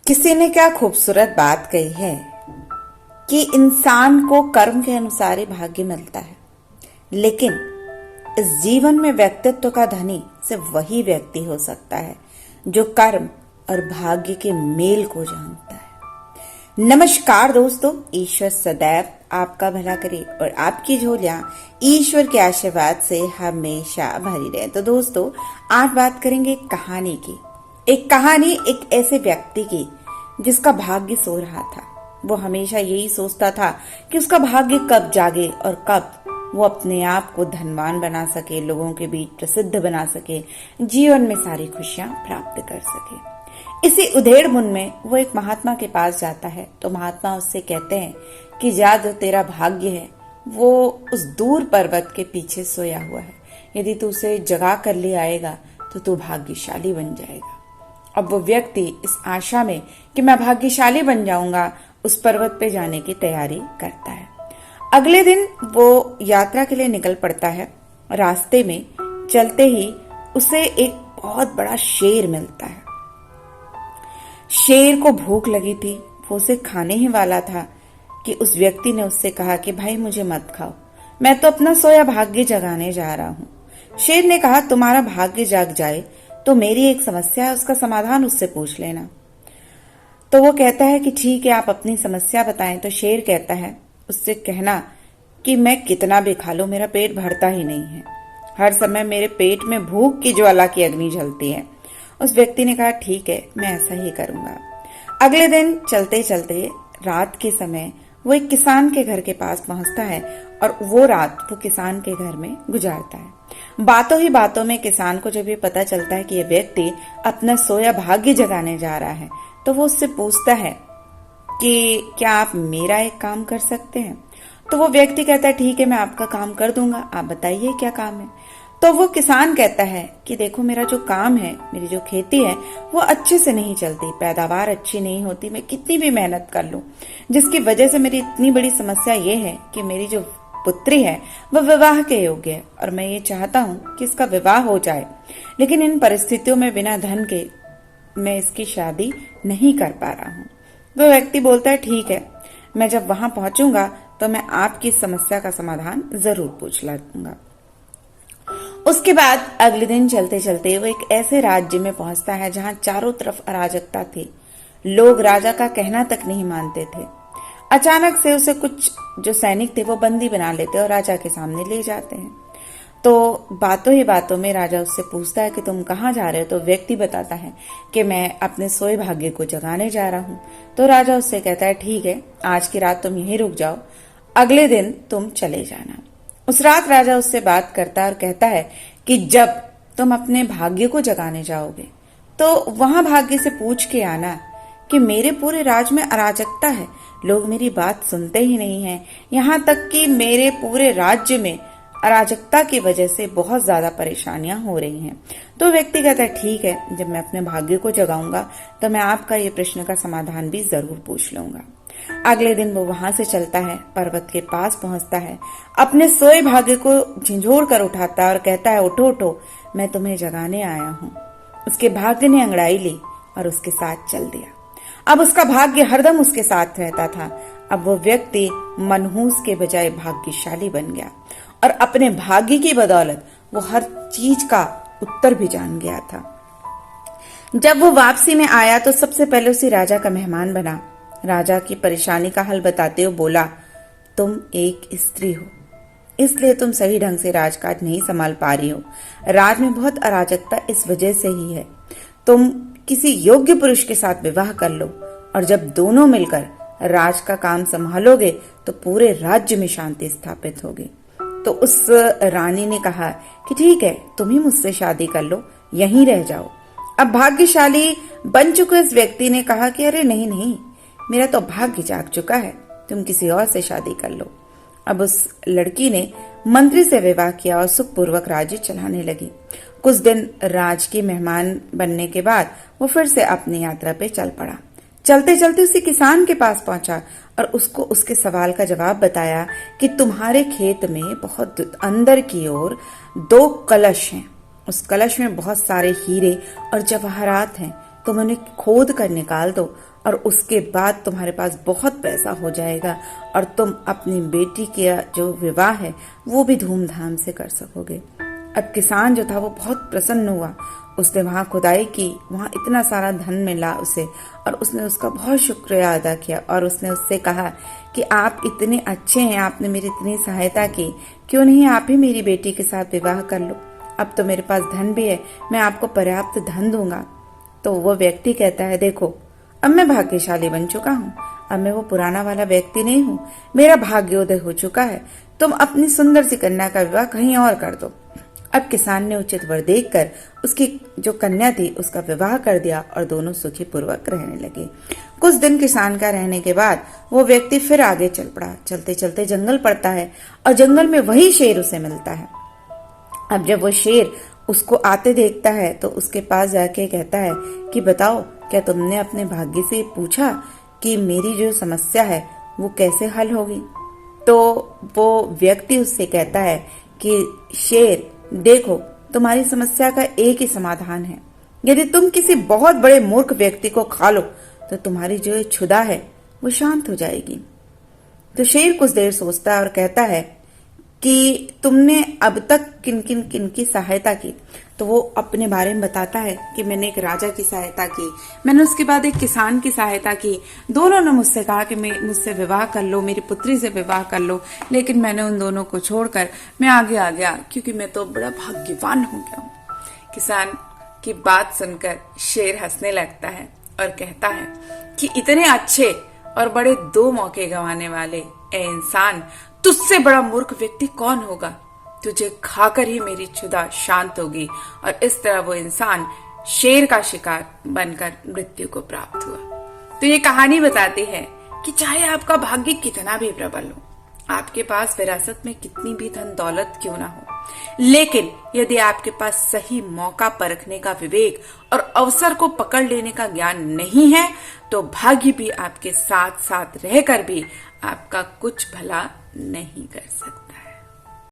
किसी ने क्या खूबसूरत बात कही है कि इंसान को कर्म के अनुसार ही भाग्य मिलता है, लेकिन इस जीवन में व्यक्तित्व का धनी सिर्फ वही व्यक्ति हो सकता है जो कर्म और भाग्य के मेल को जानता है। नमस्कार दोस्तों, ईश्वर सदैव आपका भला करे और आपकी झोलियां ईश्वर के आशीर्वाद से हमेशा भरी रहे। तो दोस्तों, आज बात करेंगे एक कहानी की। एक कहानी एक ऐसे व्यक्ति की जिसका भाग्य सो रहा था। वो हमेशा यही सोचता था कि उसका भाग्य कब जागे और कब वो अपने आप को धनवान बना सके, लोगों के बीच प्रसिद्ध बना सके, जीवन में सारी खुशियां प्राप्त कर सके। इसी उधेड़ बुन में वो एक महात्मा के पास जाता है। तो महात्मा उससे कहते हैं कि जा, जो तेरा भाग्य है वो उस दूर पर्वत के पीछे सोया हुआ है। यदि तू उसे जगा कर ले आएगा तो तू भाग्यशाली बन जाएगा। अब वो व्यक्ति इस आशा में कि मैं भाग्यशाली बन जाऊंगा, उस पर्वत पे जाने की तैयारी करता है। अगले दिन वो यात्रा के लिए निकल पड़ता है। रास्ते में चलते ही उसे एक बहुत बड़ा शेर मिलता है। शेर को भूख लगी थी, वो उसे खाने ही वाला था कि उस व्यक्ति ने उससे कहा कि भाई मुझे मत खाओ, मैं तो अपना सोया भाग्य जगाने जा रहा हूँ। शेर ने कहा तुम्हारा भाग्य जाग जाए तो मेरी एक समस्या है, उसका समाधान उससे पूछ लेना। तो वो कहता है कि ठीक है, आप अपनी समस्या बताएं। तो शेर कहता है उससे कहना कि मैं कितना भी खा लूं मेरा पेट भरता ही नहीं है, हर समय मेरे पेट में भूख की ज्वाला की अग्नि जलती है। उस व्यक्ति ने कहा ठीक है, मैं ऐसा ही करूंगा। अगले दिन चलते चलते रात के समय वो एक किसान के घर के पास पहुंचता है और वो रात वो किसान के घर में गुजारता है। बातों ही बातों में किसान को जब ये पता चलता है कि ये व्यक्ति अपना सोया भाग्य जगाने जा रहा है, तो वो उससे पूछता है कि क्या आप मेरा एक काम कर सकते हैं। तो वो व्यक्ति कहता है ठीक है, मैं आपका काम कर दूंगा, आप बताइए क्या काम है। तो वो किसान कहता है कि देखो, मेरा जो काम है, मेरी जो खेती है वो अच्छे से नहीं चलती, पैदावार अच्छी नहीं होती, मैं कितनी भी मेहनत कर लूं, जिसकी वजह से मेरी इतनी बड़ी समस्या ये है कि मेरी जो पुत्री है वह विवाह के योग्य है और मैं ये चाहता हूँ कि इसका विवाह हो जाए, लेकिन इन परिस्थितियों में बिना धन के मैं इसकी शादी नहीं कर पा रहा हूँ। वो व्यक्ति बोलता है ठीक है, मैं जब वहां पहुंचूंगा तो मैं आपकी समस्या का समाधान जरूर पूछ लूंगा। उसके बाद अगले दिन चलते चलते वो एक ऐसे राज्य में पहुंचता है जहां चारों तरफ अराजकता थी, लोग राजा का कहना तक नहीं मानते थे। अचानक से उसे कुछ जो सैनिक थे वो बंदी बना लेते और राजा के सामने ले जाते हैं। तो बातों ही बातों में राजा उससे पूछता है कि तुम कहाँ जा रहे हो। तो व्यक्ति बताता है कि मैं अपने सोए भाग्य को जगाने जा रहा हूँ। तो राजा उससे कहता है ठीक है, आज की रात तुम यहीं रुक जाओ, अगले दिन तुम चले जाना। उस रात राजा उससे बात करता है और कहता है कि जब तुम अपने भाग्य को जगाने जाओगे तो वहां भाग्य से पूछ के आना कि मेरे पूरे राज्य में अराजकता है, लोग मेरी बात सुनते ही नहीं हैं, यहाँ तक कि मेरे पूरे राज्य में अराजकता की वजह से बहुत ज्यादा परेशानियां हो रही हैं। तो व्यक्ति कहता है ठीक है, जब मैं अपने भाग्य को जगाऊंगा तो मैं आपका ये प्रश्न का समाधान भी जरूर पूछ लूंगा। अगले दिन वो वहां से चलता है, पर्वत के पास पहुंचता है, अपने सोए भाग्य को झिझोड़ कर उठाता है और कहता है उठो उठो, मैं तुम्हें जगाने आया हूँ। उसके भाग्य ने अंगड़ाई ली और उसके साथ चल दिया। अब उसका भाग्य हरदम उसके साथ रहता था। अब वो व्यक्ति मनहूस के बजाय भाग्यशाली बन गया और अपने भाग्य की बदौलत वो हर चीज का उत्तर भी जान गया था। जब वो वापसी में आया तो सबसे पहले उसी राजा का मेहमान बना। राजा की परेशानी का हल बताते हुए बोला, तुम एक स्त्री हो, इसलिए तुम सही ढंग से राजकाज नहीं संभाल पा रही हो। राज में बहुत अराजकता इस वजह से ही है। तुम किसी योग्य पुरुष के साथ विवाह कर लो और जब दोनों मिलकर राज का काम संभालोगे तो पूरे राज्य में शांति स्थापित होगी। तो उस रानी ने कहा कि ठीक है, तुम ही मुझसे शादी कर लो, यहीं रह जाओ। अब भाग्यशाली बन चुके इस व्यक्ति ने कहा कि अरे नहीं नहीं, मेरा तो भाग्य जाग चुका है, तुम किसी और से शादी कर लो। अब उस लड़की ने मंत्री से विवाह किया और सुखपूर्वक राज्य चलाने लगी। कुछ दिन राज की मेहमान बनने के बाद वो फिर से अपनी यात्रा पे चल पड़ा। चलते चलते उसी किसान के पास पहुंचा और उसको उसके सवाल का जवाब बताया कि तुम्हारे खेत में बहुत अंदर की ओर 2 कलश हैं, उस कलश में बहुत सारे हीरे और जवाहरात हैं, तुम उन्हें खोद कर निकाल दो और उसके बाद तुम्हारे पास बहुत पैसा हो जाएगा और तुम अपनी बेटी का जो विवाह है वो भी धूमधाम से कर सकोगे। अब किसान जो था वो बहुत प्रसन्न हुआ। उसने वहां खुदाई की, वहां इतना सारा धन मिला उसे और उसने उसका बहुत शुक्रिया अदा किया और उसने उससे कहा कि आप इतने अच्छे हैं, आपने मेरी इतनी सहायता की, क्यों नहीं आप ही मेरी बेटी के साथ विवाह कर लो। अब तो मेरे पास धन भी है, मैं आपको पर्याप्त धन दूंगा। तो वो व्यक्ति कहता है, देखो अब मैं भाग्यशाली बन चुका हूँ, अब मैं वो पुराना वाला व्यक्ति नहीं हूँ, मेरा भाग्योदय हो चुका है, तुम अपनी सुंदर सी कन्या का विवाह कहीं और कर दो। अब किसान ने उचित वर देखकर उसकी जो कन्या थी उसका विवाह कर दिया और दोनों सुखी पूर्वक रहने लगे। कुछ दिन किसान का रहने के बाद वो व्यक्ति फिर आगे चल पड़ा। चलते चलते जंगल पड़ता है और जंगल में वही शेर उसे मिलता है। अब जब वो शेर उसको आते देखता है तो उसके पास जाके कहता है कि बताओ, क्या तुमने अपने भाग्य से पूछा कि मेरी जो समस्या है वो कैसे हल होगी? तो वो व्यक्ति उससे कहता है कि शेर, देखो तुम्हारी समस्या का एक ही समाधान है, यदि तुम किसी बहुत बड़े मूर्ख व्यक्ति को खा लो तो तुम्हारी जो ये क्षुधा है वो शांत हो जाएगी। तो शेर कुछ देर सोचता है और कहता है कि तुमने अब तक किन किन की सहायता की? तो वो अपने बारे में बताता है कि मैंने एक राजा की सहायता की, मैंने उसके बाद एक किसान की सहायता की, दोनों ने मुझसे कहा कि मुझसे विवाह कर लो, मेरी पुत्री से विवाह कर लो, लेकिन मैंने उन दोनों को छोड़कर मैं आगे आ गया क्योंकि मैं तो बड़ा भाग्यवान हो गया हूँ। किसान की बात सुनकर शेर हंसने लगता है और कहता है कि इतने अच्छे और बड़े दो मौके गंवाने वाले ए इंसान, तुझसे बड़ा मूर्ख व्यक्ति कौन होगा? तुझे खाकर ही मेरी क्षुधा शांत होगी। और इस तरह वो इंसान शेर का शिकार बनकर मृत्यु को प्राप्त हुआ। तो ये कहानी बताती है कि चाहे आपका भाग्य कितना भी प्रबल हो, आपके पास विरासत में कितनी भी धन दौलत क्यों ना हो, लेकिन यदि आपके पास सही मौका परखने का विवेक और अवसर को पकड़ लेने का ज्ञान नहीं है तो भाग्य भी आपके साथ साथ रहकर भी आपका कुछ भला नहीं कर सकता।